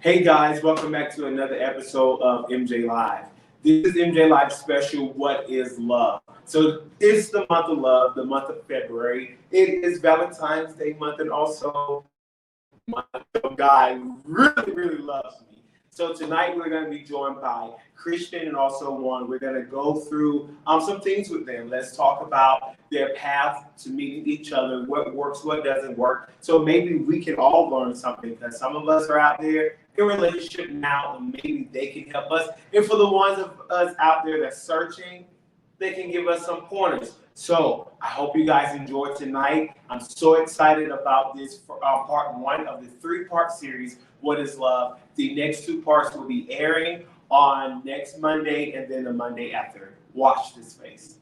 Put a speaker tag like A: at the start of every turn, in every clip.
A: Hey guys, welcome back to another episode of MJ Live. This is MJ Live special, What is Love? So it's the month of love, the month of February. It is Valentine's Day month and also the month of God really loves me. So tonight we're going to be joined by Christian and also Juan. We're going to go through some things with them. Let's talk about their path to meeting each other, what works, what doesn't work. So maybe we can all learn something because some of us are out there in relationship now and maybe they can help us. And for the ones of us out there that's searching, they can give us some pointers. So I hope you guys enjoyed tonight. I'm so excited about this part one of the 3-part series, What is Love? The next 2 parts will be airing on next Monday and then the Monday after. Watch this space.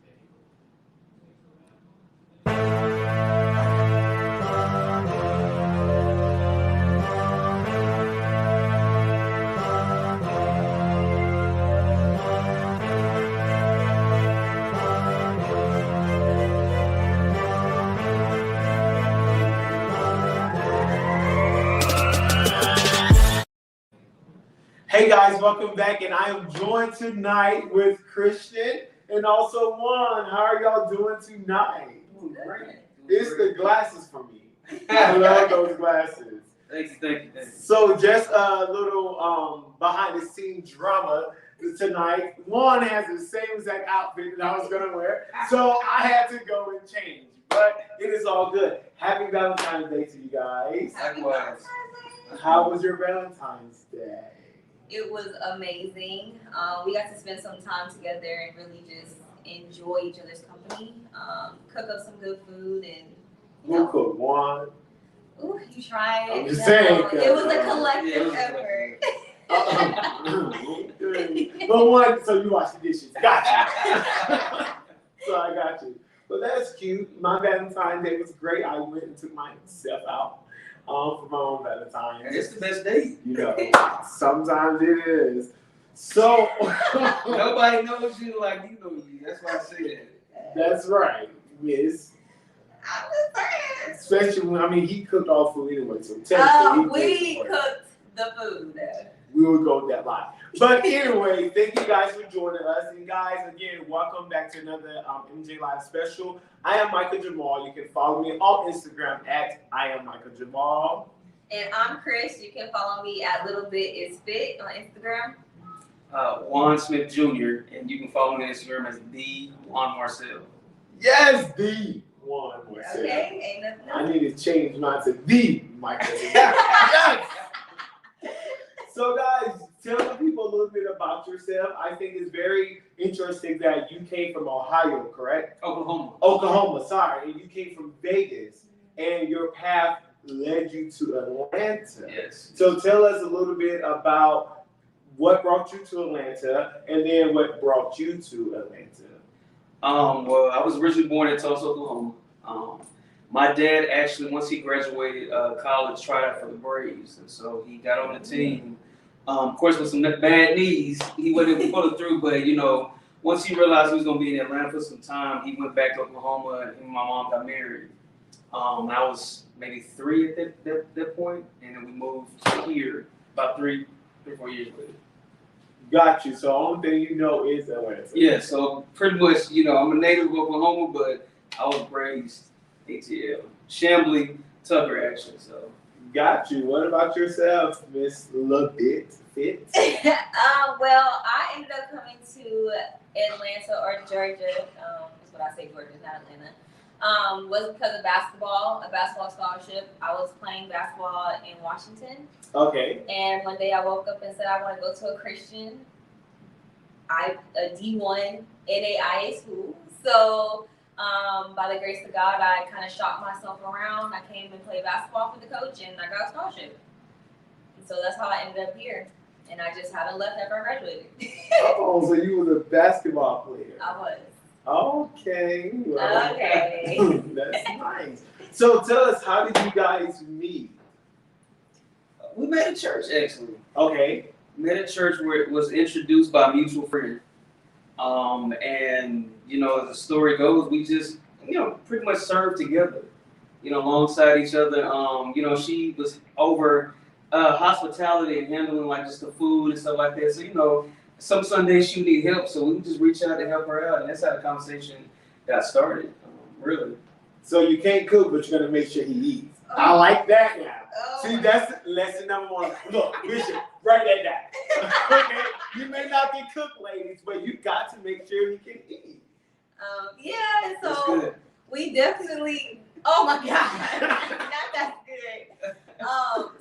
A: Hey guys, welcome back, and I am joined tonight with Christian and also Juan. How are y'all doing tonight?
B: Great.
A: It's the glasses for me. I love those glasses.
B: Thank you.
A: So just a little behind the scenes drama tonight. Juan has the same exact outfit that I was gonna wear, so I had to go and change. But it is all good. Happy Valentine's Day to you guys.
B: Likewise.
A: How was your Valentine's Day?
C: It was amazing. We got to spend some time together and really just enjoy each other's company. Cook up some good food and.
A: Who cooked? Juan?
C: Ooh, you tried.
A: I'm just saying.
C: It was a collective effort.
A: But Juan, so you wash the dishes. Gotcha. So I got you. But that's cute. My Valentine's Day was great. I went and took myself out for my own Valentine's.
B: And it's the best date.
A: You know, sometimes it is. So
B: Nobody knows you like you know you. That's why I say that.
A: that's right. Yes.
C: I'm just saying.
A: Especially when he cooked all food anyway. So technically
C: We cooked the food.
A: we will go that line. But anyway, thank you guys for joining us. And guys, again, welcome back to another MJ Live special. I am Micah-Jamal. You can follow me on Instagram at I am Micah-Jamal.
C: And I'm Chris. You can follow me at Little Bit Is Fit on Instagram.
B: Juan Smith Jr. and you can follow me on Instagram as the Juan Marcel.
A: Yes, the one.
C: Okay, ain't nothing else.
A: I need to change mine to the Micah-Jamal. Yes. So guys, tell the people a little bit about yourself. I think it's very interesting that you came from Ohio, correct? Oklahoma, sorry. And you came from Vegas, and your path led you to Atlanta.
B: Yes.
A: So tell us a little bit about what brought you to Atlanta, and then what brought you to Atlanta.
B: Well, I was originally born in Tulsa, Oklahoma. My dad actually, once he graduated college, tried out for the Braves, and so he got on the team. Of course, with some bad knees, he wasn't able to pull it through. But once he realized he was going to be in Atlanta for some time, he went back to Oklahoma, and my mom got married. I was maybe 3 at that point, and then we moved here about 3 or 4 years later.
A: Got you. So the only thing you know is Atlanta.
B: Yeah. So pretty much, I'm a native of Oklahoma, but I was raised ATL, Chamblee, Tucker, actually. So.
A: Got you. What about yourself, Miss LaBit Fit?
C: Well, I ended up coming to Atlanta or Georgia. That's what I say, Georgia, not Atlanta. Was because of basketball, a basketball scholarship. I was playing basketball in Washington.
A: Okay.
C: And one day I woke up and said I want to go to a Christian, a D1 NAIA school. So. By the grace of God, I kind of shopped myself around. I came and played basketball for the coach, and I got a scholarship. And so that's how I ended up here. And I just haven't left after I graduated.
A: Oh, so you were a basketball player.
C: I was.
A: Okay. Well,
C: Okay.
A: That's nice. So tell us, how did you guys meet?
B: We met at church, actually.
A: Okay.
B: Met at church where it was introduced by a mutual friend. And as the story goes, we just, pretty much served together, alongside each other. She was over hospitality and handling like just the food and stuff like that. So, you know, some Sundays she need help, so we just reach out to help her out, and that's how the conversation got started. Really.
A: So you can't cook, but you're gonna make sure he eats. I like that now.
C: Oh.
A: See, that's lesson number one. Look, Bishop, write that down. Okay, you may not can cook, ladies, but you got to make sure he can eat.
C: Yeah,
B: That's
C: so
B: good.
C: we definitely. Oh my God, not that good.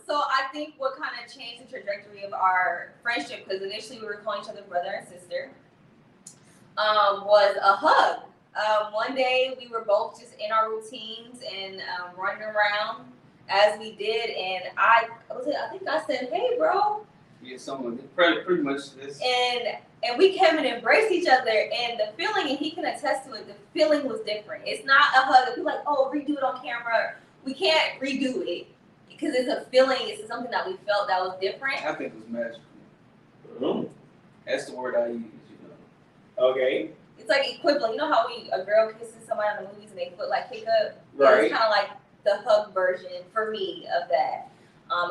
C: So I think what kind of changed the trajectory of our friendship, because initially we were calling each other brother and sister, was a hug. One day we were both just in our routines and running around as we did, and I think I said, "Hey, bro."
B: Yeah, someone pretty much this.
C: And we came and embraced each other, and the feeling, and he can attest to it, the feeling was different. It's not a hug that we're like, oh, redo it on camera. We can't redo it because it's a feeling, it's something that we felt that was different.
B: I think it was magical.
A: Mm-hmm.
B: That's the word I use, you know.
A: Okay.
C: It's like equivalent. You know how a girl kisses somebody in the movies and they foot like kick up?
A: Right.
C: It's kind of like the hug version for me of that.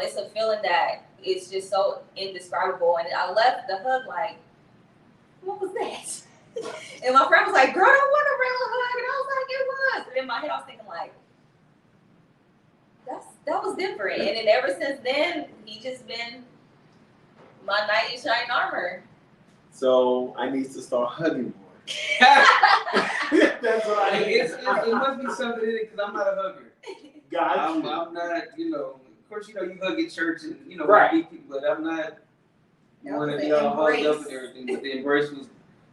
C: It's a feeling that it's just so indescribable. And I left the hug like, what was that? And my friend was like, girl, that wasn't a regular hug. And I was like, it was. And in my head, I was thinking like, that was different. And then ever since then, he just been my knight in shining armor.
A: So I need to start hugging more. That's what I need.
B: It must be something in it because I'm not a hugger.
A: Got you.
B: I'm not, you know, of course, you know, you hug at church and, you know,
A: Right.
B: meet people, but I'm not
C: That
B: one
C: was
B: of
C: the
B: y'all hugged
C: embrace.
B: up and everything, but the embrace was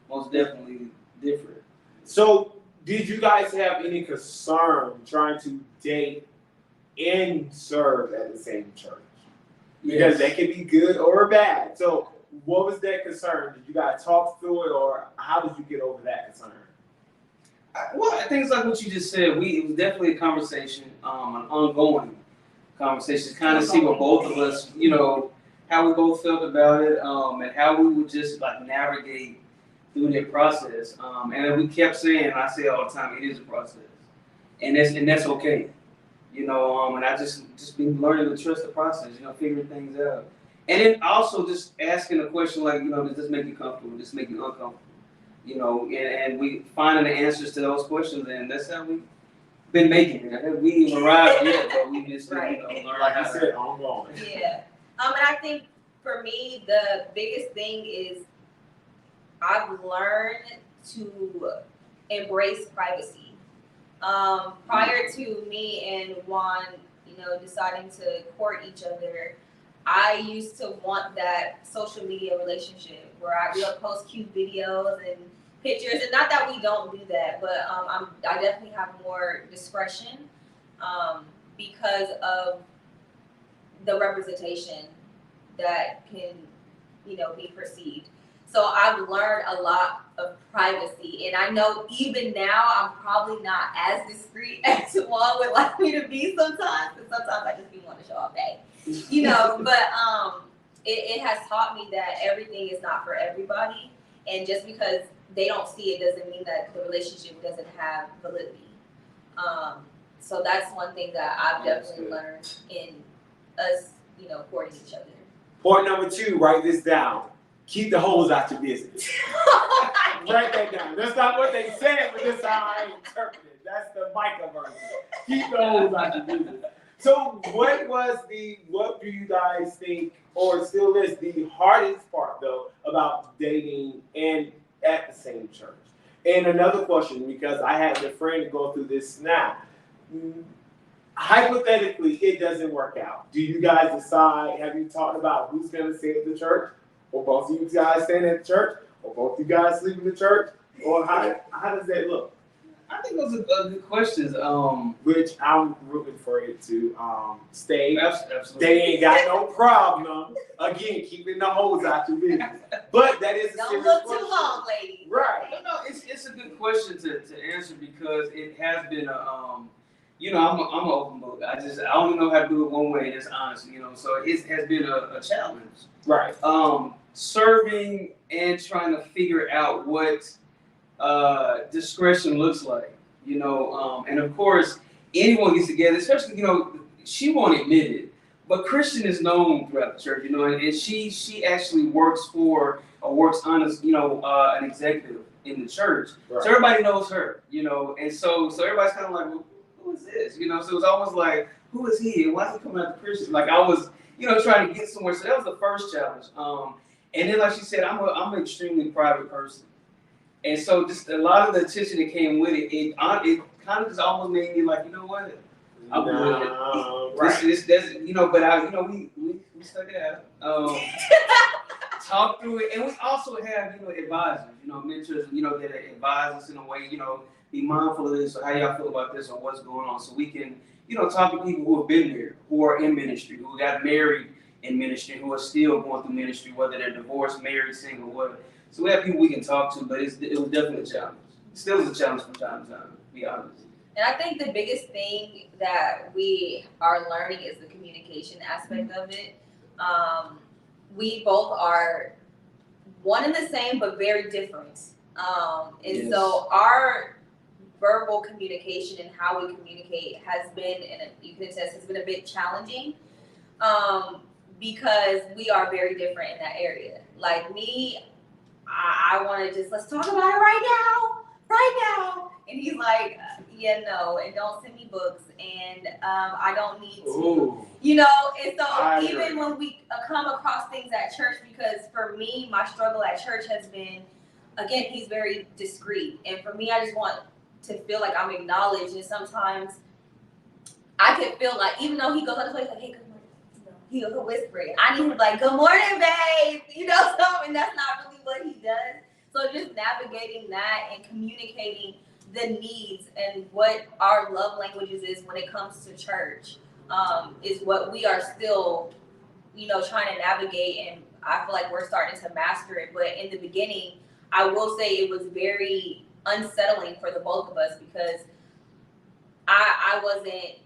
B: most definitely different.
A: So did you guys have any concern trying to date and serve at the same church? Because that can be good or bad. So what was that concern? Did you guys talk through it, or how did you get over that concern?
B: Well, I think it's like what you just said. It was definitely a conversation, an ongoing conversation, kind of see what both of us, you know, how we both felt about it, and how we would just like navigate through that process. And then we kept saying, and I say all the time, it is a process, and that's okay, you know. And I just been learning to trust the process, you know, figuring things out, and then also just asking a question like, you know, does this make you comfortable? Does this make you uncomfortable? You know, and we finding the answers to those questions, and that's how we've been making it. We ain't arrived yet, but we just
C: Right.
B: you know, learn
A: Like
B: how
A: I said, ongoing.
C: Yeah. And I think for me, the biggest thing is I've learned to embrace privacy. Prior to me and Juan, you know, deciding to court each other, I used to want that social media relationship where I would post cute videos and pictures, and not that we don't do that, but I definitely have more discretion because of the representation that can, you know, be perceived. So I've learned a lot of privacy, and I know even now I'm probably not as discreet as Juan would like me to be sometimes, because sometimes I just be wanting to show off day, you know. But it has taught me that everything is not for everybody, and just because they don't see it doesn't mean that the relationship doesn't have validity. So that's one thing that I've definitely learned in us, you know, courting each other.
A: Point number 2, write this down. Keep the hoes out your business. Write that down. That's not what they said, but that's how I interpret it. That's the Micah version. Keep the hoes out your business. So what do you guys think, or still is the hardest part though, about dating and at the same church? And another question, because I had a friend go through this now. Hypothetically, it doesn't work out. Do you guys decide, have you talked about who's going to stay at the church? Or both of you guys staying at the church? Or both of you guys sleep in the church? Or how does that look?
B: I think those are good questions.
A: Which I'm rooting for it to stay.
B: Absolutely.
A: They ain't got no problem. Again, keeping the hoes out your business. But that is a
C: Don't
A: serious
C: look
A: question.
C: too long, lady.
A: Right.
B: No, it's a good question to answer because it has been a you know, I'm an open book. I don't know how to do it one way, just honestly, you know. So it has been a challenge.
A: Right.
B: Serving and trying to figure out what discretion looks like, you know. And of course, anyone gets together, especially, you know, she won't admit it, But Christian is known throughout the church, and she actually works on an executive in the church.
A: Right.
B: So everybody knows her, and so everybody's kind of like, well, who is this? So it was almost like, who is he? And why is he coming out to Christian? Like I was, trying to get somewhere. So that was the first challenge. And then like she said, I'm an extremely private person. And so just a lot of the attention that came with it kind of just almost made me like, you know what? I'm good.
A: Right.
B: This, but we stuck it out. Talk through it, and we also have advisors, mentors, that advise us in a way, be mindful of this or how y'all feel about this or what's going on, so we can, talk to people who have been there, who are in ministry, who got married in ministry, who are still going through ministry, whether they're divorced, married, single, whatever. So we have people we can talk to, but it was definitely a challenge. It still is a challenge from time to time, to be honest.
C: And I think the biggest thing that we are learning is the communication aspect of it. We both are one and the same, but very different. And so our verbal communication and how we communicate has been, and you can attest, has been a bit challenging because we are very different in that area. Like me, I want to just, let's talk about it right now. And he's like, yeah, no, and don't send me books, and I don't need to,
A: Ooh.
C: And so even when we come across things at church, because for me, my struggle at church has been, again, he's very discreet, and for me, I just want to feel like I'm acknowledged, and sometimes I can feel like, even though he goes out his way, like, hey, good morning, he'll whisper it. I need to be like, good morning, babe, and that's not really what he does. So just navigating that and communicating the needs and what our love languages is when it comes to church is what we are still, trying to navigate. And I feel like we're starting to master it. But in the beginning, I will say it was very unsettling for the both of us because I wasn't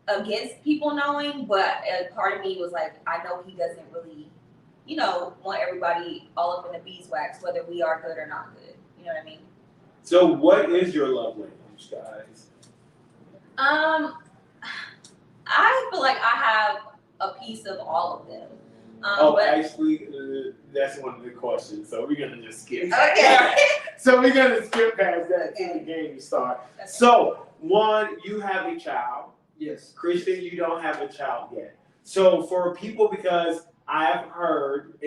C: against people knowing, but a part of me was like, I know he doesn't really, want everybody all up in the beeswax, whether we are good or not good. You know what I mean?
A: So what is your love language, guys?
C: I feel like I have a piece of all of them.
A: Actually, that's one of the questions. So we're gonna just skip.
C: Okay.
A: So we're gonna skip past that till the game starts.
C: Okay.
A: So one, you have a child.
B: Yes.
A: Christian, you don't have a child yet. So for people, because I've heard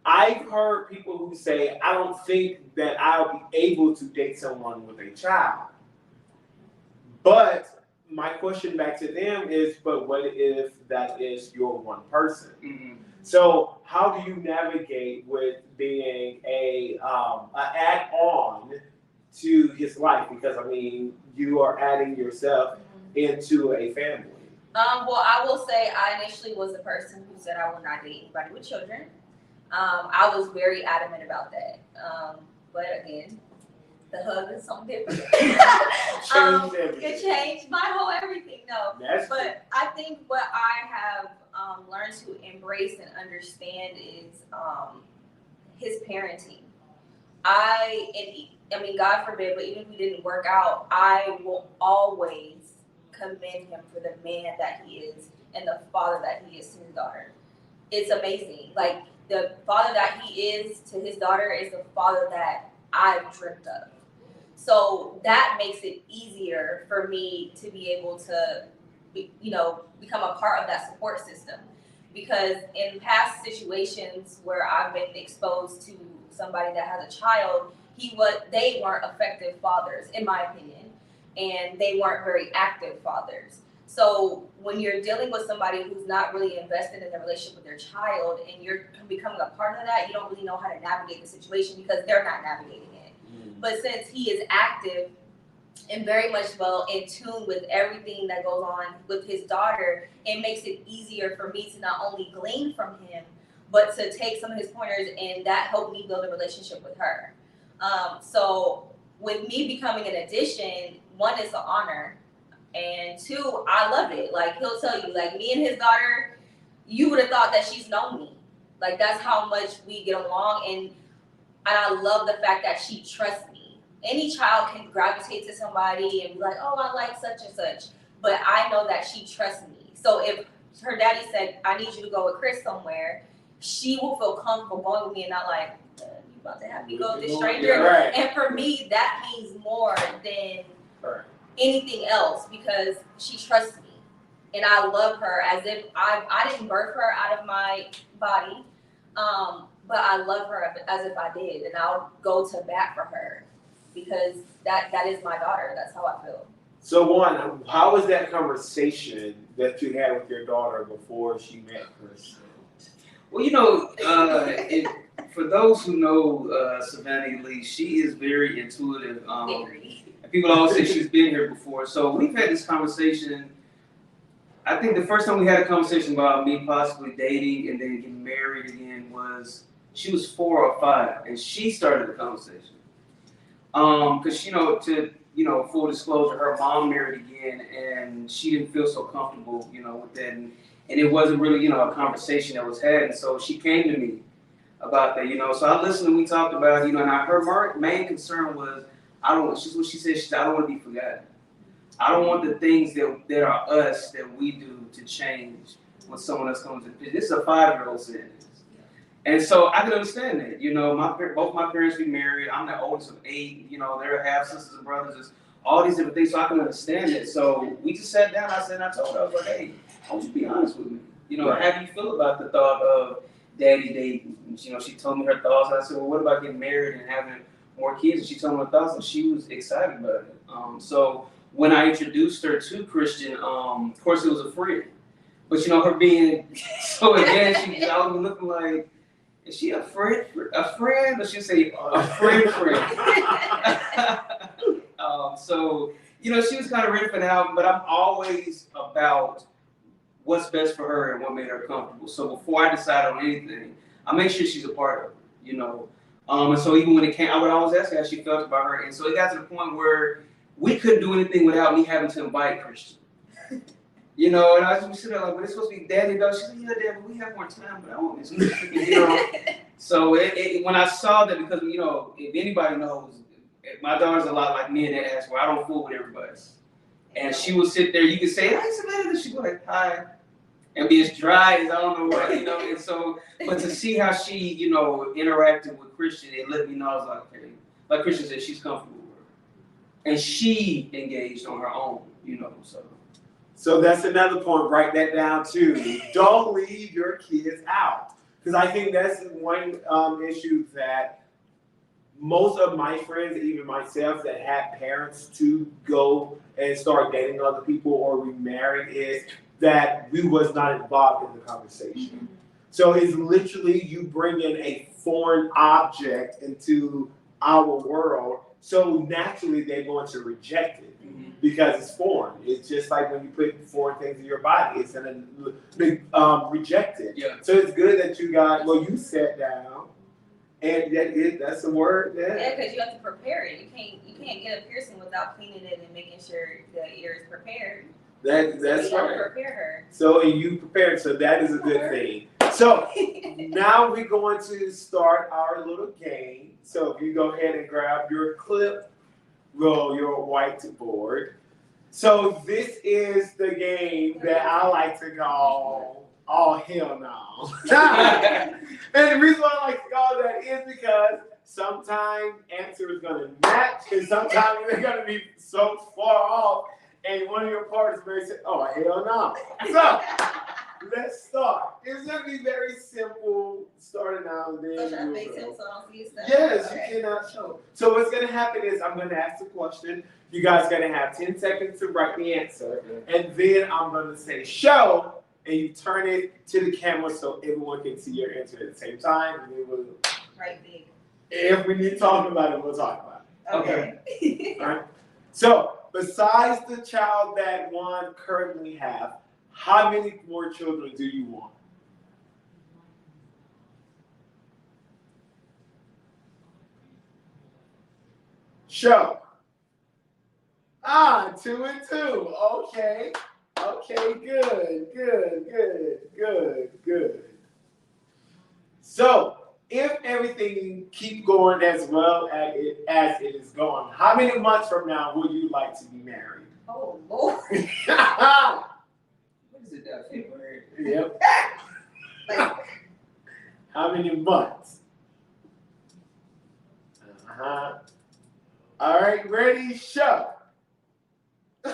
A: I've heard people who say, I don't think that I'll be able to date someone with a child. But my question back to them is, but what if that is your one person?
B: Mm-hmm.
A: So how do you navigate with being an add-on to his life? Because, you are adding yourself into a family.
C: Well, I will say I initially was the person who said I will not date anybody with children. I was very adamant about that. But again, the hug is something different. It changed my whole everything. No, but I think what I have learned to embrace and understand is his parenting. God forbid, but even if we didn't work out, I will always commend him for the man that he is and the father that he is to his daughter. It's amazing. Like, the father that he is to his daughter is the father that I've dreamt of. So that makes it easier for me to be able to, become a part of that support system. Because in past situations where I've been exposed to somebody that has a child, they weren't effective fathers, in my opinion, and they weren't very active fathers. So when you're dealing with somebody who's not really invested in the relationship with their child and you're becoming a part of that, you don't really know how to navigate the situation because they're not navigating it. But since he is active and very much well in tune with everything that goes on with his daughter, it makes it easier for me to not only glean from him, but to take some of his pointers, and that helped me build a relationship with her. So with me becoming an addition, one, it's an honor. And two, I love it. Like, he'll tell you, like, me and his daughter, you would have thought that she's known me. Like, that's how much we get along. And I love the fact that she trusts me. Any child can gravitate to somebody and be like, oh, I like such and such. but I know that she trusts me. So if her daddy said, I need you to go with Chris somewhere, she will feel comfortable going with me and not like, you about to have me go with this stranger.
A: Yeah, right.
C: And for me, that means more than
A: Right.
C: anything else because she trusts me. And I love her as if I didn't birth her out of my body, but I love her as if I did, and I'll go to bat for her because that is my daughter. That's how I feel.
A: So one, how was that conversation that you had with your daughter before she met Chris?
B: Well, for those who know Savannah Lee, she is very intuitive. And people always say she's been here before. So we've had this conversation. I think the first time we had a conversation about me possibly dating and then getting married again was she was 4 or 5, and she started the conversation. Because full disclosure, her mom married again, and she didn't feel so comfortable, with that, and it wasn't really, a conversation that was had, and so she came to me about that, So I listened and we talked about, and her main concern was, I don't want to be forgotten. I don't want the things that are us that we do to change when someone else comes in. This is a 5-year-old saying this. And so I can understand that. Both my parents be married. I'm the oldest of 8. They're half sisters and brothers. All these different things. So I can understand it. So we just sat down. I told her, I was like, hey, I want you to be honest with me.
A: Right.
B: How do you feel about the thought of daddy dating? She told me her thoughts. And I said, well, what about getting married and having more kids? And she told me her thoughts, and she was excited about it. So when I introduced her to Christian, of course it was a friend. But her being so advanced, she was always looking like, is she a friend? Or she'd say a friend. So she was kind of ready for that, but I'm always about what's best for her and what made her comfortable. So before I decide on anything, I make sure she's a part of it, And so even when it came, I would always ask her how she felt about her. And so it got to the point where we couldn't do anything without me having to invite Christian. And I was sitting there like, well, it's supposed to be daddy, though. She said, yeah, Dad, but we have more time, but I want this. So when I saw that, because, if anybody knows, my daughter's a lot like me in that aspect where I don't fool with everybody. And she would sit there, you could say, hey, Savannah, and she'd go like, hi. And be as dry as I don't know what, And so, but to see how she, interacted with Christian, it let me know, I was like, okay. Like Christian said, she's comfortable with her. And she engaged on her own,
A: So that's another point. Write that down too. Don't leave your kids out, because I think that's one issue that most of my friends, even myself, that had parents to go and start dating other people or remarried, is that we was not involved in the conversation. So it's literally you bring in a foreign object into our world, so naturally they're going to reject it. Because it's foreign. It's just like when you put foreign things in your body, it's going to reject it.
B: Yeah.
A: So it's good that you sat down, and that's the word.
C: Yeah, because you have to prepare it. You can't get a piercing without cleaning it and making sure the ear is prepared.
A: That's
C: you
A: right.
C: have to prepare her.
A: So and you prepared, so that is a good thing. So now we're going to start our little game. So if you go ahead and grab your clip, roll your whiteboard. So this is the game that I like to call "Oh Hell No." And the reason why I like to call that is because sometimes answer is going to match, and sometimes they're going to be so far off, and one of your partners may say, "Oh hell no." So let's start. It's going to be very simple, starting out and then.
C: So should I face him so I don't see his stuff?
A: Yes,
C: Okay.
A: you cannot show. So what's going to happen is I'm going to ask the question. You guys are going to have 10 seconds to write the answer. And then I'm going to say show, and you turn it to the camera so everyone can see your answer at the same time. And then we'll,
C: Right big.
A: if we need to talk about it, we'll talk about it.
C: Okay.
A: All right? So besides the child that one currently have, how many more children do you want? Show. 2 and 2. Okay. Okay, good. So, if everything keep going as well as it is going, how many months from now would you like to be married?
C: Oh Lord.
B: What is it, that February?
A: Yep.
C: Like,
A: How many months? Uh-huh. All right, ready, show. 12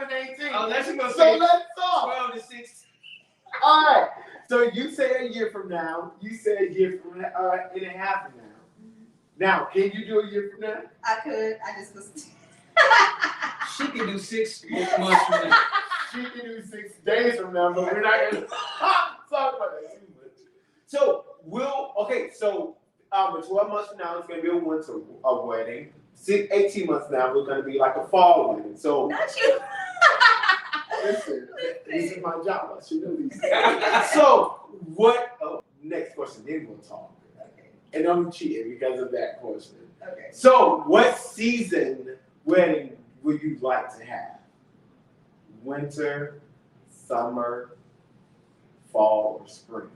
A: and 18.
B: Oh, that's gonna
A: So
B: say
A: let's talk.
B: 12 to 16.
A: All right. So you say a year from now. You say a year from and a half from now. Now, can you do a year from now?
C: I could. I just was.
B: She can do 6 months from now.
A: She can do 6 days from now, but we're not gonna talk about that too much. So So 12 months from now, it's gonna be a winter wedding. 18 months now, we're gonna be like a fall wedding. So
C: Not you.
A: listen, this is my job. I should know these things. So what? Next question. Then we'll talk.
C: Okay.
A: And I'm cheating because of that question.
C: Okay.
A: So, what season wedding would you like to have? Winter, summer, fall, or spring?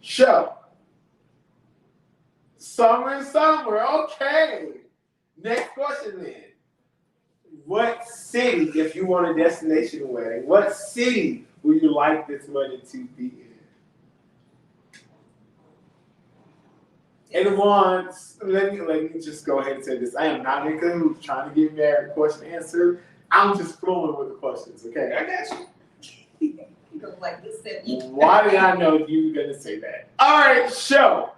A: Show. Summer, okay. Next question then. What city, if you want a destination wedding, what city would you like this wedding to be in? And once, let me just go ahead and say this. I am not in cahoots trying to get married question answer. I'm just flowing with the questions, okay?
B: I got you.
C: You look like you said.
A: Why did I know you were gonna say that? All right, show.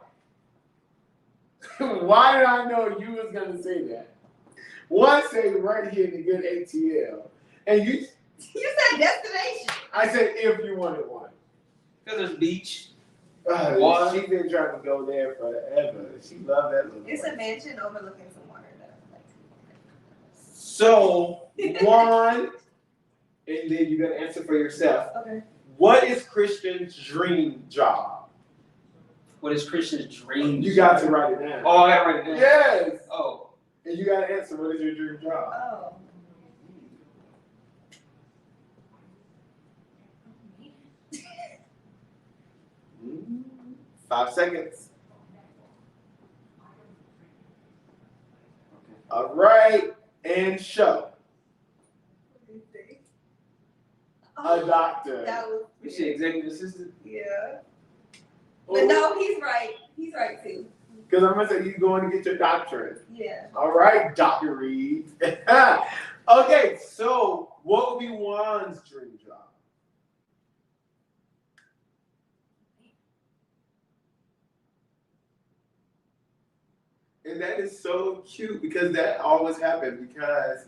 A: Why did I know you was gonna say that? One say right here in the good ATL, and you
C: said destination.
A: I said if you wanted one.
B: Because there's beach. Water.
A: She's been trying to go there forever. She loved that little
C: It's
A: place.
C: a mansion overlooking some water that I like.
A: So one, and then you gotta answer for yourself.
C: Okay.
A: What is Christian's dream job?
B: What is Christian's dream?
A: You got to write it down.
B: Oh, I gotta write it down.
A: Yes.
B: Oh.
A: And you gotta answer what is your dream job?
C: Oh.
A: 5 seconds. All right, and show. A doctor.
C: That was.
B: We should executive assistant.
C: Yeah. But no, he's right. He's right too.
A: Because I'm gonna say you're going to get your doctorate.
C: Yeah.
A: All right, Dr. Reed. Okay, so what would be Juan's dream job? And that is so cute because that always happens because,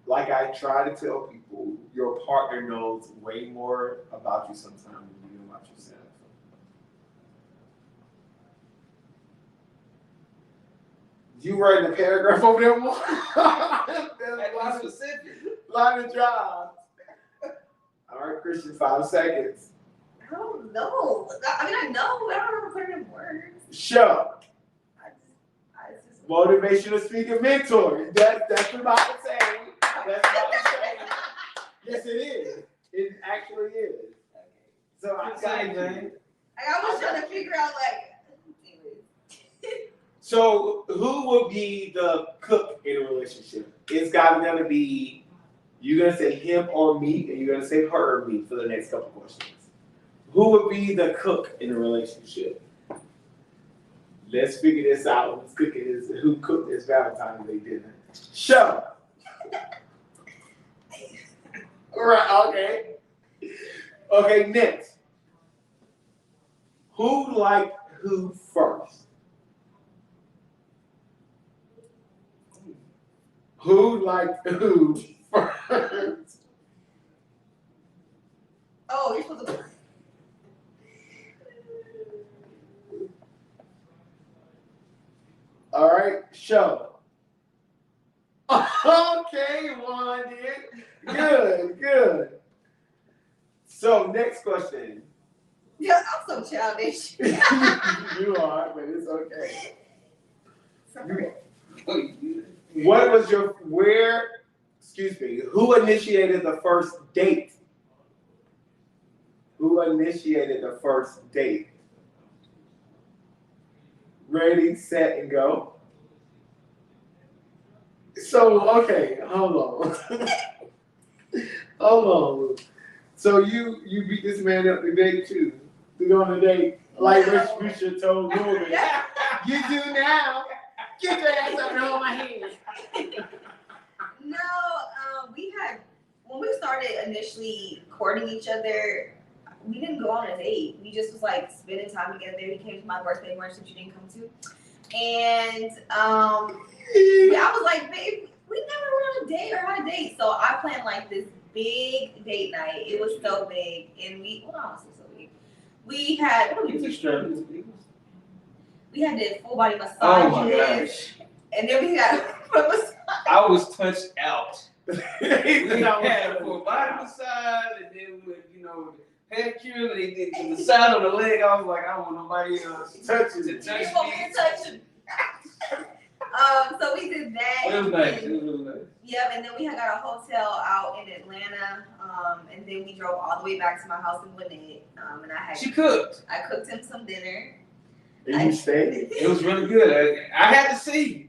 A: like I try to tell people, your partner knows way more about you sometimes than you know about yourself. You writing a paragraph over there, Juan? That's
B: Specific.
A: lot of jobs. All right, Christian, 5 seconds.
C: I don't know. I mean, I know, but I don't know how to put it in words.
A: Show.
C: I just.
A: Motivational speaker mentor. That's what I'm saying. That's what I'm saying. Yes, it is. It actually is. So I got you.
C: I was trying to figure out
A: So who will be the cook in a relationship? It's gonna be you're gonna say him or me, and you're gonna say her or me for the next couple questions. Who would be the cook in a relationship? Let's figure this out. Who cooked this Valentine's Day dinner? Show. Right. Okay. Okay. Next. Who liked who first? Who liked who first?
C: Oh, you're supposed to.
A: All right, show. Okay, Juan did. Good. So next question.
C: Yeah, I'm so childish.
A: You are, but it's okay.
C: Sorry.
A: What was who initiated the first date? Who initiated the first date? Ready, set, and go. So, okay, hold on. Hold on. So you beat this man up to date too? To go on a date? Like
C: No.
A: we should have told Morgan. You do now. Get your ass up and hold my hand.
C: No, we had when we started initially courting each other. We didn't go on a date. We just was like spending time together. He came to my birthday brunch that you didn't come to, and yeah, I was like, babe, we never went on a date or had a date. So I planned like this big date night. It was so big, and well, honestly, so big. We had what did we do? We had the full body massages.
B: Oh my gosh.
C: And then we got
B: I was touched out. We
A: You know,
B: had a full body massage, and then with pedicure, they did the massage on the leg. I was like, I don't want nobody else
A: touches
B: to
A: it.
B: touch
C: you want me
B: me.
C: to touch him. So we did that.
B: It was nice. It
C: and-
B: was really nice.
C: Yep, and then we had got a hotel out in Atlanta, and then we drove all the way back to my house in Gwinnett, and
B: She cooked.
C: I cooked him some dinner.
A: And you stayed?
B: It was really good. I had to see.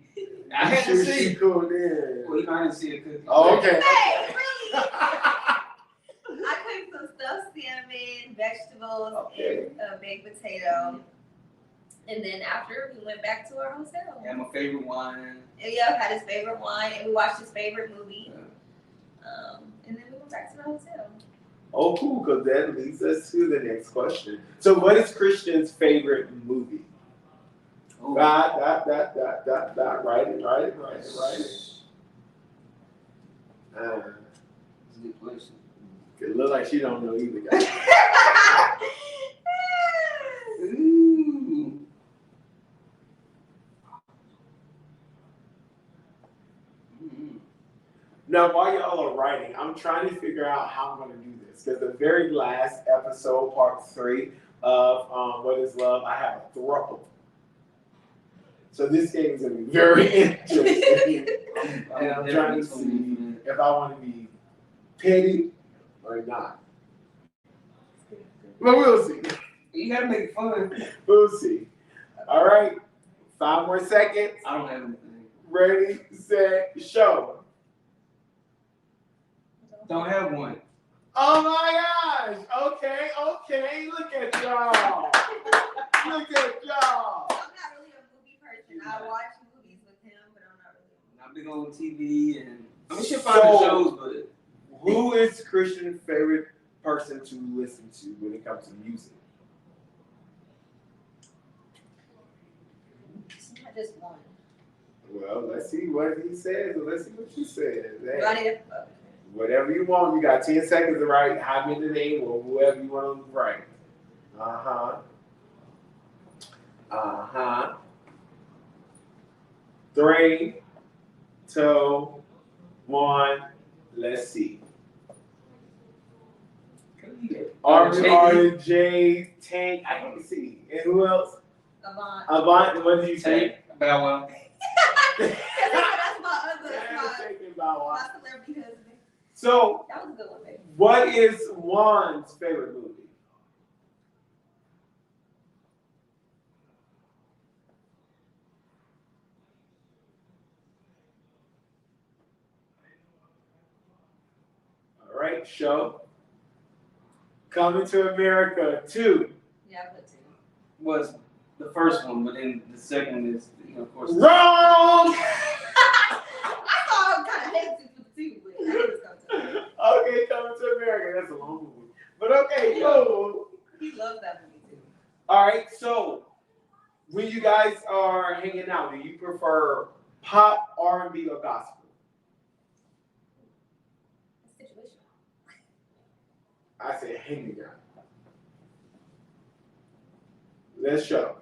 B: I had to
A: She
B: see.
A: cool then.
B: Well, I didn't see it cooking.
A: Oh, okay.
C: Hey, really? I cooked some stuffed salmon, vegetables,
A: Okay.
C: and a baked potato. And then after, we went back to our hotel.
B: And my favorite wine.
C: And yeah, had his favorite wine, and we watched his favorite movie. And then we went back to the hotel.
A: Oh, cool, because that leads us to the next question. So, what is Christian's favorite movie?
B: Oh.
A: Write it.
B: It's a good place.
A: It look like she don't know either, guys.
B: Ooh.
A: Now, while y'all are writing, I'm trying to figure out how I'm going to do this. Because the very last episode, part 3 of What is Love, I have a throuple. So this game is going to be very interesting. And I'm trying to see if I want to be petty or not. But we'll see.
B: You gotta make it fun.
A: We'll see. All right. 5 more seconds.
B: I don't have anything.
A: Ready, set, show.
B: Don't have one.
A: Oh my gosh. Okay. Look at y'all. Look at y'all.
C: I'm not really a movie person. I watch movies with him, but I'm not really.
B: I've been on TV and I mean, she'll find the shows, but
A: Who is Christian's favorite person to listen to when it comes to music?
C: It's not just one.
A: Well, let's see what he says. Let's see what she says. Hey,
C: Do I need to?
A: whatever you want. You got 10 seconds to write. Have me the name or whoever you want to write. 3, 2, 1. Let's see. RJ, Tank. I can't see. And who else?
C: Avant.
A: Avant. What did you say?
B: Bow Wow.
C: That's my
A: Thinking about
C: my
A: one.
C: celebrity husband.
A: So,
C: That was a good one, baby.
A: what is Juan's favorite movie? All right, show. Coming to America 2.
C: Yeah, I put 2.
B: Was the first one, but then the second one is, of course.
A: Wrong!
C: I thought I was kind of hesitant for 2, but I just got 2.
A: Okay, Coming to America. That's a long movie. But okay, cool.
C: He loves that movie too.
A: All right, so when you guys are hanging out, do you prefer pop, R&B, or gospel?
C: Situation.
A: I said hanging out. Let's show.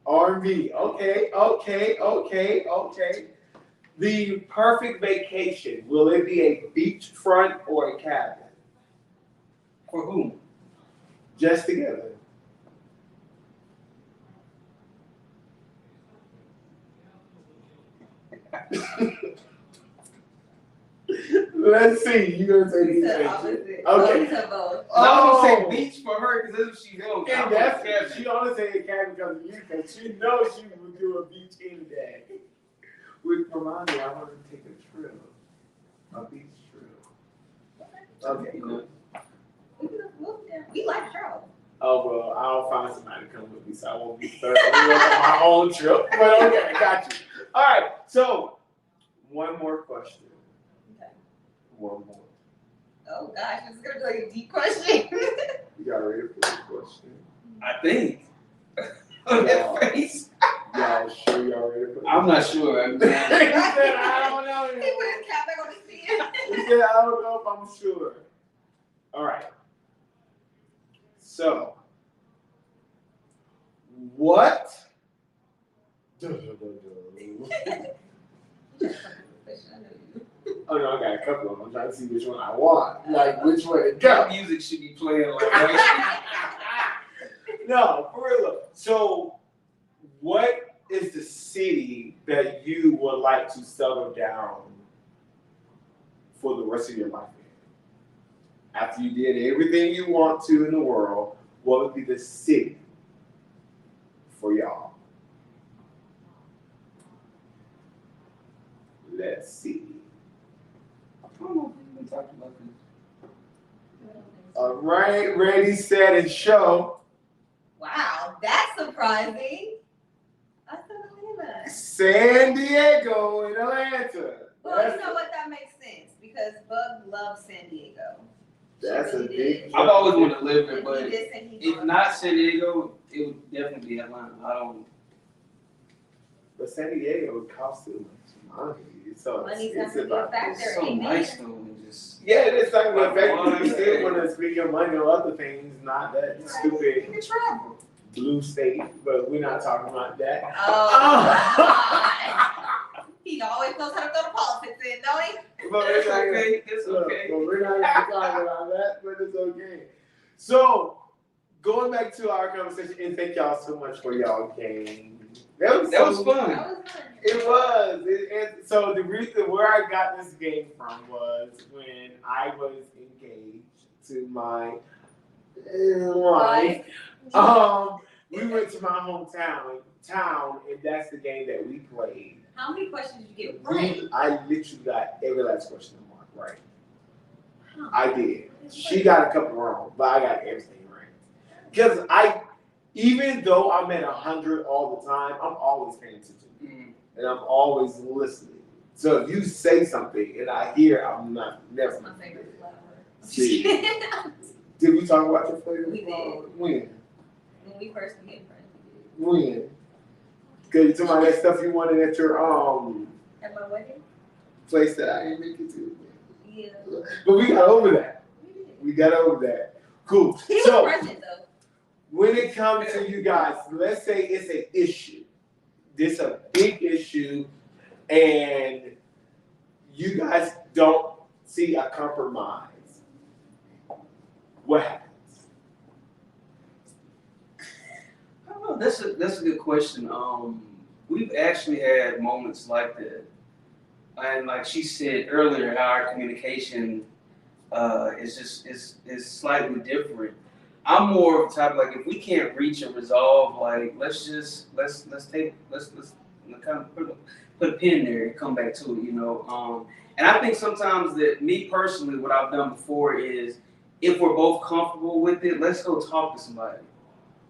A: R&B. Okay. The perfect vacation. Will it be a beachfront or a cabin?
B: For whom?
A: Just together. Let's see. You gonna say
C: You
A: beach
C: said
A: nature?
C: opposite.
A: Okay.
C: You said both.
B: I was gonna say beach for her because that's what she's doing.
A: And that's she only said it can because of you, because she knows she would do a beach any day. With Ramani, I want to take a trip, a beach trip. Okay, cool.
C: We like travel.
A: Oh well, I'll find somebody to come with me, so I won't be third on my own trip. But okay, got you. All right, so one more question.
C: Okay.
A: One more.
C: Oh gosh, this is gonna be like a deep question.
A: You got ready for this question?
B: I think. On that face.
A: Y'all sure y'all ready for this?
B: I'm not sure.
A: He said, I don't know.
C: He put his cap back on his chin.
A: He said, I don't know if I'm sure. All right. So, what? Oh no, I got a couple of them. I'm trying to see which one I want. Like which one to go.
B: That music should be playing like right.
A: No, for real. So, what is the city that you would like to settle down for the rest of your life in? After you did everything you want to in the world, what would be the city for y'all? Let's see.
B: I don't know if we've been talking about this.
A: All right, ready, set, and show.
C: Wow, that's surprising. I thought Atlanta.
A: San Diego and Atlanta.
C: Well, you know what? That makes sense because Bug loves San Diego.
A: That's a big.
B: I've always wanted to live there,
C: And
B: but
C: he did say he
B: if
C: loved
B: not San Diego, it would definitely be Atlanta. I don't.
A: But San Diego costs too much money, so
C: Money's
A: it's
C: not gonna be a
A: about.
C: factor.
B: It's so
C: Amen.
B: nice though, and just.
A: Yeah, it's not gonna affect you. You
B: Like,
A: still want to spend your money on other things, not that
B: You
A: stupid
B: can travel.
A: blue state. But we're not talking about that.
C: Oh, God. He always knows how to throw the politics in, don't he?
A: But we're
B: It's
A: not gonna-
B: okay. It's okay.
A: But we're not gonna talk about that. But it's okay. So going back to our conversation, and thank y'all so much for y'all game. That was
B: That was fun.
C: That was fun.
A: It was. And so the reason where I got this game from was when I was engaged to my wife. We went to my hometown, and that's the game that we played.
C: How many questions did you get right?
A: I literally got every last question mark right.
C: Huh.
A: I did. She got a couple wrong, but I got everything right. Because even though I'm at 100 all the time, I'm always paying attention. And I'm always listening. So if you say something and I hear, I'm not never.
C: My favorite flower.
A: See. Did we talk about your favorite?
C: We did.
A: When?
C: When we first became friends,
A: When? Cause you talking about that stuff you wanted at your
C: at my wedding.
A: place that I didn't make it to.
C: Yeah.
A: But we got over that.
C: We did.
A: We got over that. Cool.
C: He was
A: So
C: present though.
A: when it comes to you guys, let's say it's an issue. This a big issue, and you guys don't see a compromise. What happens?
B: I don't know. That's a good question. We've actually had moments like that, and like she said earlier, how our communication is slightly different. I'm more of the type like if we can't reach a resolve, like let's kind of put a pin there and come back to it, you know. And I think sometimes that me personally, what I've done before is if we're both comfortable with it, let's go talk to somebody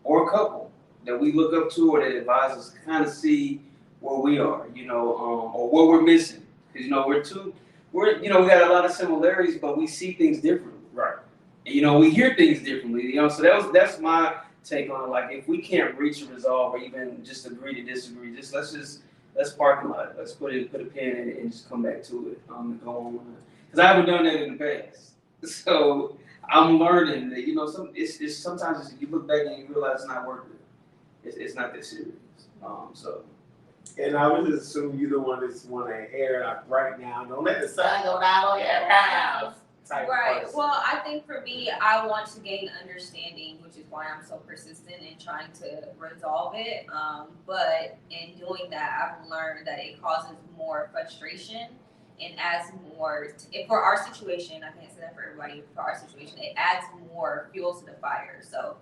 B: or a couple that we look up to or that advise us to kind of see where we are, you know, or what we're missing. Because, you know, we got a lot of similarities, but we see things differently.
A: Right.
B: And, you know, we hear things differently, you know, so that's my take on it. Like, if we can't reach a resolve or even just agree to disagree, let's park a lot. Let's put a pin in it and just come back to it and go on. Because I haven't done that in the past. So I'm learning that, you know, it's sometimes you look back and you realize it's not worth it. It's not that serious. So.
A: And I would just assume you're the one that's want to air it out right now. Don't let the sun go down on your house.
C: Right. Well, I think for me, I want to gain understanding, which is why I'm so persistent in trying to resolve it. But in doing that, I've learned that it causes more frustration and adds more. For our situation, I can't say that for everybody. For our situation, it adds more fuel to the fire. So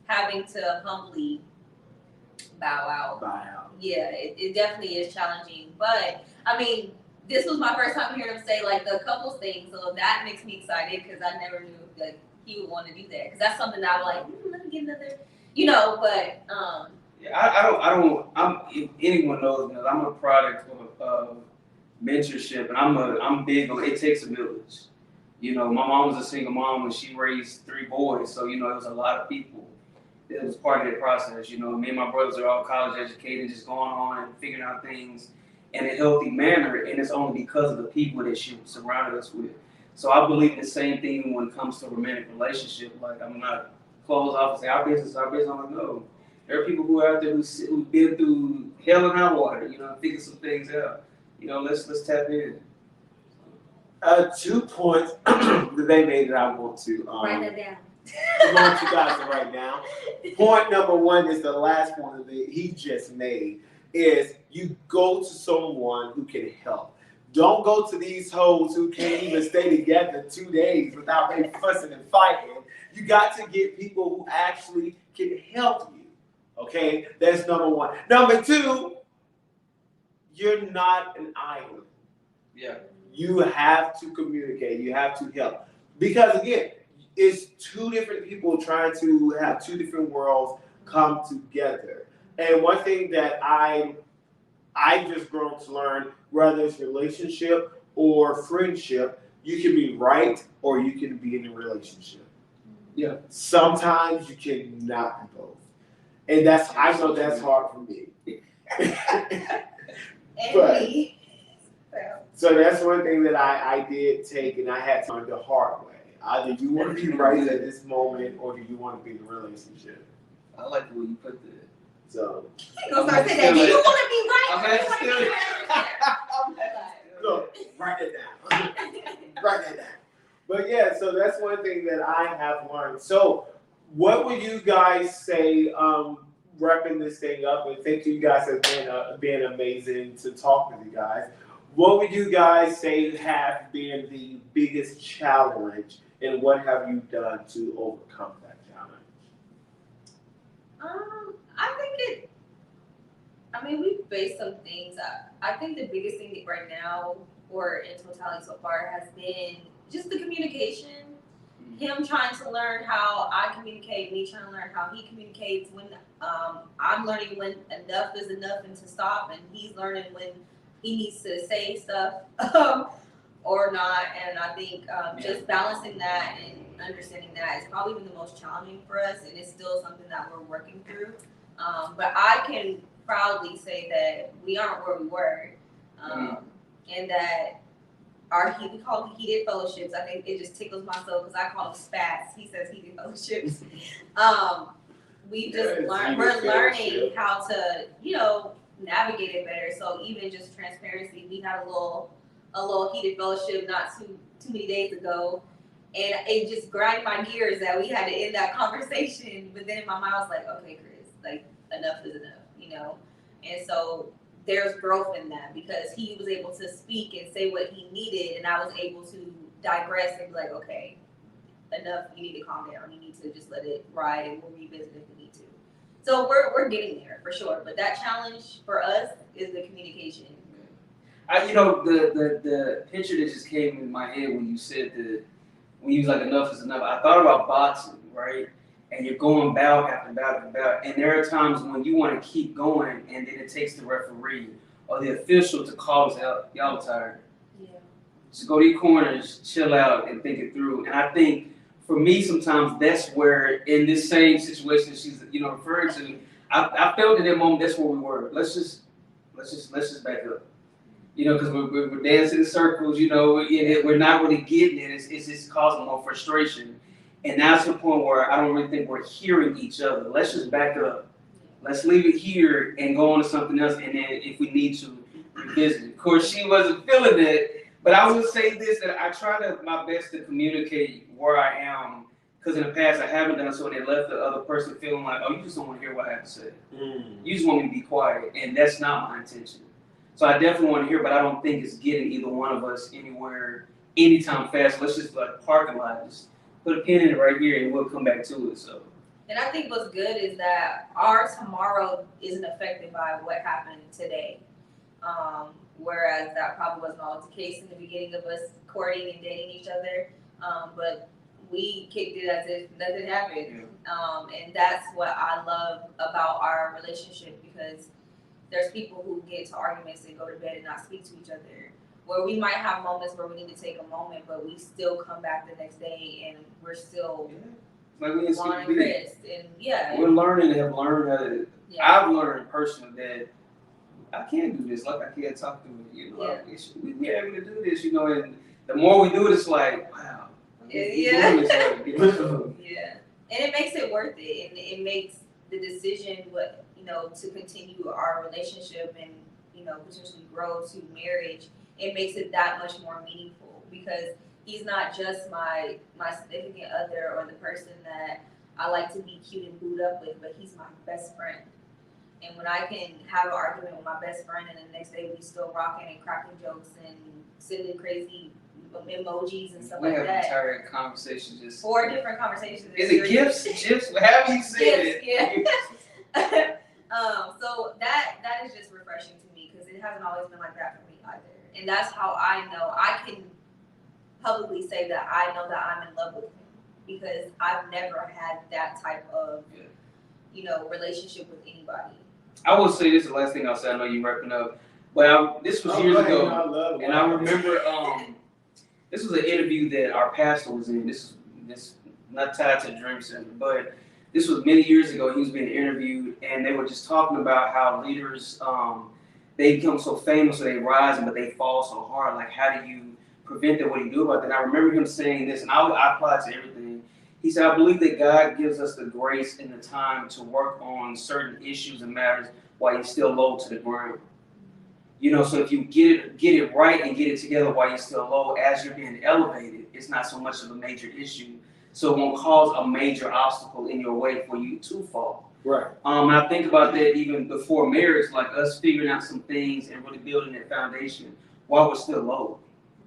C: having to humbly bow out. Yeah, it definitely is challenging. But I mean, this was my first time hearing him say like the couples thing, so that makes me excited because I never knew that he would want to do that. Because that's something that I'm like, let me get another, But
B: yeah, I don't. If anyone knows me, I'm a product of mentorship, and I'm big on it takes a village. My mom was a single mom and she raised 3 boys, so it was a lot of people. It was part of that process. Me and my brothers are all college educated, just going on and figuring out things in a healthy manner, and it's only because of the people that she surrounded us with. So I believe the same thing when it comes to a romantic relationship. Like, I'm not closed off and say our business is our business. I'm like, no. There are people who are out there who've been through hell and high water, figure some things out. Let's tap in.
A: 2 points that they made that I want to
C: write that down.
A: I want you guys to write down. Point number 1 is the last point that he just made. Is you go to someone who can help. Don't go to these hoes who can't even stay together 2 days without they fussing and fighting. You got to get people who actually can help you. Okay, that's number 1. Number 2, you're not an island.
B: Yeah.
A: You have to communicate. You have to help. Because again, it's 2 different people trying to have 2 different worlds come together. And one thing that I just grown to learn, whether it's relationship or friendship, you can be right or you can be in a relationship.
B: Yeah.
A: Sometimes you cannot be both. And I know that's hard for me. But, so that's one thing that I did take, and I had to learn the hard way. Either you want to be right at this moment or do you want to be in a relationship.
B: I like the way you put that.
A: So.
C: Go start saying that. Do you want to be right?
A: Look, write it down. Write that down. But yeah, so that's one thing that I have learned. So what would you guys say, wrapping this thing up, and thank you guys for being amazing to talk with you guys. What would you guys say have been the biggest challenge, and what have you done to overcome that challenge?
C: We faced some things. I think the biggest thing right now, or in totality so far, has been just the communication. Him trying to learn how I communicate, me trying to learn how he communicates. When I'm learning when enough is enough and to stop, and he's learning when he needs to say stuff or not. And I think just balancing that and understanding that is probably been the most challenging for us, and it's still something that we're working through. But I can proudly say that we aren't where we were, and that we call them heated fellowships. I think it just tickles my soul because I call them spats. He says heated fellowships. We just we're learning how to, navigate it better. So even just transparency, we had a little heated fellowship not too many days ago, and it just grinded my gears that we had to end that conversation. But then in my mind, I was like, okay, Chris, like enough is enough, And so there's growth in that because he was able to speak and say what he needed, and I was able to digress and be like, okay, enough. You need to calm down. You need to just let it ride, and we'll revisit if we need to. So we're getting there for sure. But that challenge for us is the communication.
B: The picture that just came in my head when you said when you was like enough is enough. I thought about boxing, right? And you're going bout after bout after bout. And there are times when you want to keep going, and then it takes the referee or the official to call us out. Y'all tired. Yeah. Just go to your corners, chill out, and think it through. And I think for me, sometimes that's where, in this same situation she's referring to, I felt in that moment that's where we were. Let's just back up. Because we're dancing in circles. And we're not really getting it. It's just causing more frustration. And that's the point where I don't really think we're hearing each other. Let's just back up. Let's leave it here and go on to something else. And then if we need to, revisit it. Of course, she wasn't feeling it. But I will say this, that I try my best to communicate where I am. Because in the past, I haven't done so. And it left the other person feeling like, oh, you just don't want to hear what I have to say. You just want me to be quiet. And that's not my intention. So I definitely want to hear, but I don't think it's getting either one of us anywhere anytime fast. Let's just like parking lot, just put a pin in it right here, and we'll come back to it. So.
C: And I think what's good is that our tomorrow isn't affected by what happened today. Whereas that probably wasn't always the case in the beginning of us courting and dating each other. But we kicked it as if nothing happened. And that's what I love about our relationship, because there's people who get into arguments and go to bed and not speak to each other. Where we might have moments where we need to take a moment, but we still come back the next day and we're still
B: like we
C: Juan and Chris. And
B: we're learning and have learned how to.
C: Yeah.
B: I've learned personally that I can't do this. Like I can't talk to you. We're able to do this. And the more we do it, it's like, wow.
C: Yeah.
B: Doing this, like,
C: Yeah. And it makes it worth it, and it makes the decision to continue our relationship and potentially grow to marriage. It makes it that much more meaningful, because he's not just my significant other or the person that I like to be cute and booed up with, but he's my best friend. And when I can have an argument with my best friend and the next day we still rocking and cracking jokes and sending crazy emojis and stuff like that.
B: We have entire conversations, just
C: 4 different conversations.
B: Is it gifts? Gifs? However you say it.
C: Yeah. So that is just refreshing to me, because it hasn't always been like that for me either. And that's how I know I can publicly say that I know that I'm in love with him, because I've never had that type of relationship with anybody.
B: I will say this, the last thing I'll say. I know you're wrapping up, but this was years ago, and I remember this was an interview that our pastor was in. This not tied to Dream Center, but this was many years ago. He was being interviewed, and they were just talking about how leaders they become so famous, or they rise, but they fall so hard. Like, how do you prevent that? What do you do about that? And I remember him saying this, and I apply it to everything. He said, I believe that God gives us the grace and the time to work on certain issues and matters while you're still low to the ground. So if you get it right and get it together while you're still low, as you're being elevated, it's not so much of a major issue. So it won't cause a major obstacle in your way for you to fall.
A: Right.
B: I think about that even before marriage, like us figuring out some things and really building that foundation while we're still low,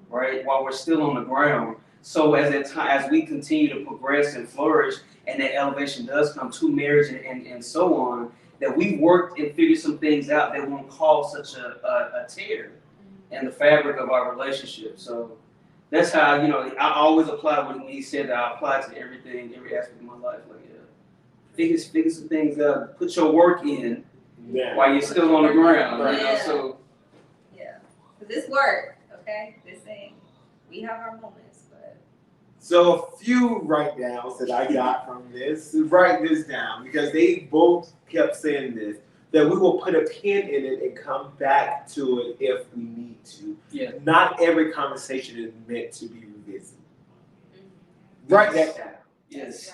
B: right? While we're still on the ground. So as we continue to progress and flourish, and that elevation does come to marriage and so on, that we worked and figured some things out that won't cause such a tear in the fabric of our relationship. So that's how, I always apply when he said that. I apply it to everything, every aspect of my life. Like, figure some things out, put your work in while you're still on the ground.
C: Yeah.
B: So
C: yeah, this work, okay? This thing, we have our moments.
A: So a few write downs that I got from this. Write this down, because they both kept saying this, that we will put a pin in it and come back to it if we need to.
B: Yeah.
A: Not every conversation is meant to be revisited. Write that down.
B: yes.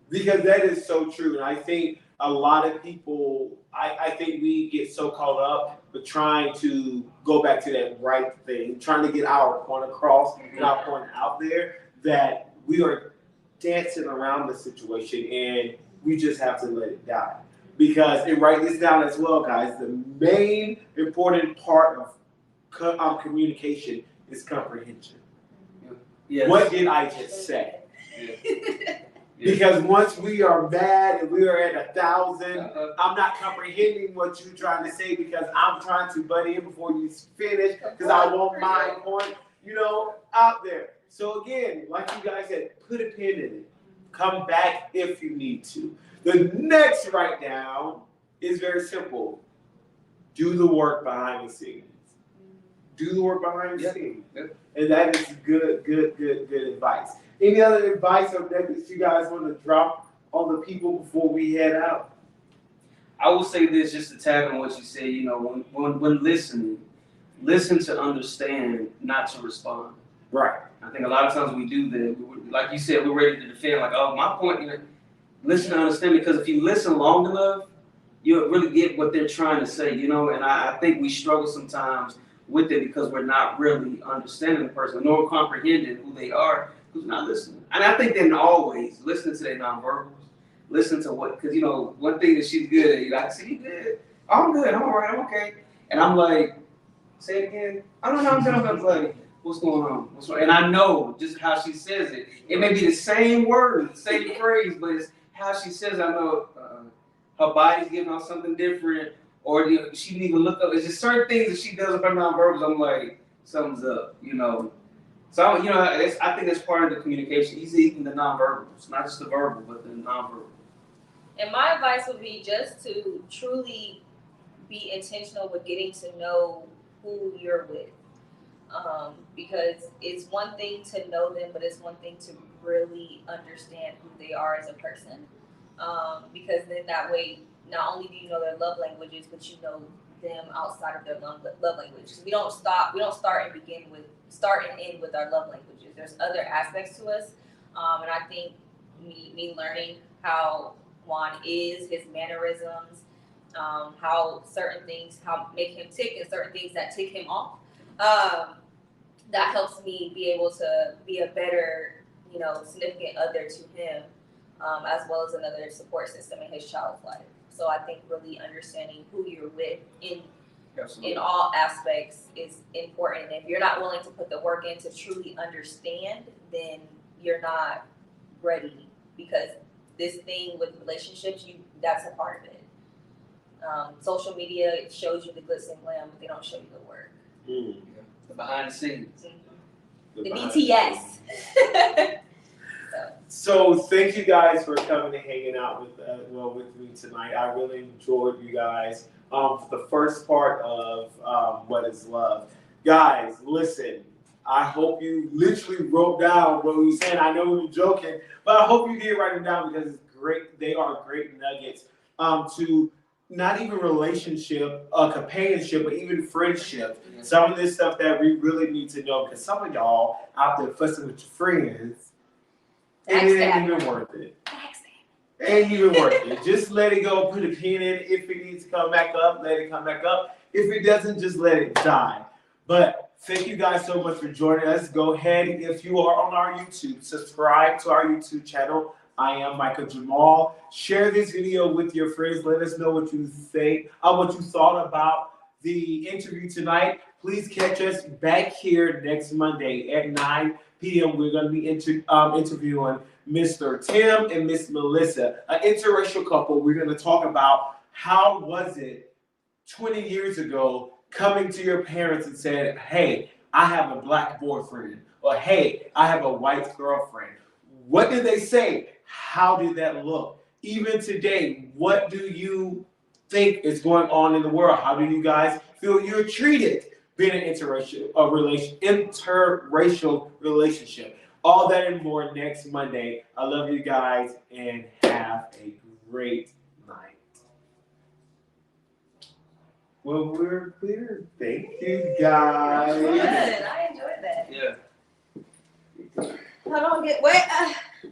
A: Because that is so true. And I think a lot of people, I think we get so caught up with trying to go back to that right thing, trying to get our point across and our point out there, that we are dancing around the situation, and we just have to let it die. Because, and write this down as well, guys, the main important part of communication is comprehension.
B: Yes.
A: What did I just say?
B: Yeah.
A: Because once we are mad and we are at 1,000, I'm not comprehending what you're trying to say, because I'm trying to butt in before you finish, because I want my point, out there. So again, like you guys said, put a pin in it. Come back if you need to. The next write down is very simple. Do the work behind the scenes. Do the work behind the scenes. And that is good advice. Any other advice or nuggets you guys want to drop on the people before we head out?
B: I will say this, just to tag on what you said, when listening, listen to understand, not to respond.
A: Right.
B: I think a lot of times we do that. Like you said, we're ready to defend. Like, oh, my point. Listen to understand, because if you listen long enough, you'll really get what they're trying to say. And I think we struggle sometimes with it because we're not really understanding the person, nor comprehending who they are, who's not listening. And I think then always listen to their nonverbals. Listen to because one thing that she's good at, I see you good. Oh, I'm good. I'm all right. I'm okay. And I'm like, Say it again. I don't know. I'm like, what's going on? What's wrong? And I know just how she says it. It may be the same word, the same phrase, but it's how she says it. I know her body's giving out something different, or she didn't even look up. It's just certain things that she does with her nonverbals. I'm like, something's up, you know. So I think that's part of the communication. He's eating the nonverbals, not just the verbal, but the nonverbal.
C: And my advice would be just to truly be intentional with getting to know who you're with. Because it's one thing to know them, but it's one thing to really understand who they are as a person. Because then that way, not only do you know their love languages, but you know them outside of their love language. Because we don't start and end with our love languages. There's other aspects to us, and I think me learning how Juan is, his mannerisms, how certain things make him tick, and certain things that tick him off. That helps me be able to be a better, significant other to him, as well as another support system in his child's life. So I think really understanding who you're with in all aspects is important. And if you're not willing to put the work in to truly understand, then you're not ready, because this thing with relationships, that's a part of it. Social media shows you the glitz and glam, but they don't show you the work.
A: Mm.
B: The behind the scenes.
C: Mm-hmm. The BTS.
A: So thank you guys for coming and hanging out with me tonight. I really enjoyed you guys. For the first part of What is Love. Guys, listen, I hope you literally wrote down what we were saying. I know we were joking, but I hope you did write them down, because it's great. They are great nuggets to not even relationship, companionship, but even friendship. Mm-hmm. Some of this stuff that we really need to know, because some of y'all out there fussing with your friends, and it ain't even worth it. Ain't even worth it. Just let it go. Put a pin in it. If it needs to come back up, let it come back up. If it doesn't, just let it die. But thank you guys so much for joining us. Go ahead, if you are on our YouTube, subscribe to our YouTube channel. I am Micah-Jamal. Share this video with your friends. Let us know what you think, what you thought about the interview tonight. Please catch us back here next Monday at 9 p.m. We're going to be interviewing Mr. Tim and Miss Melissa, an interracial couple. We're going to talk about how was it 20 years ago coming to your parents and saying, hey, I have a black boyfriend, or hey, I have a white girlfriend. What did they say? How did that look? Even today, what do you think is going on in the world? How do you guys feel you're treated being an interracial relationship? All that and more next Monday. I love you guys, and have a great night. Well, we're clear. Thank you, guys.
C: Good. I enjoyed that.
B: Yeah.
C: Hold on, wait.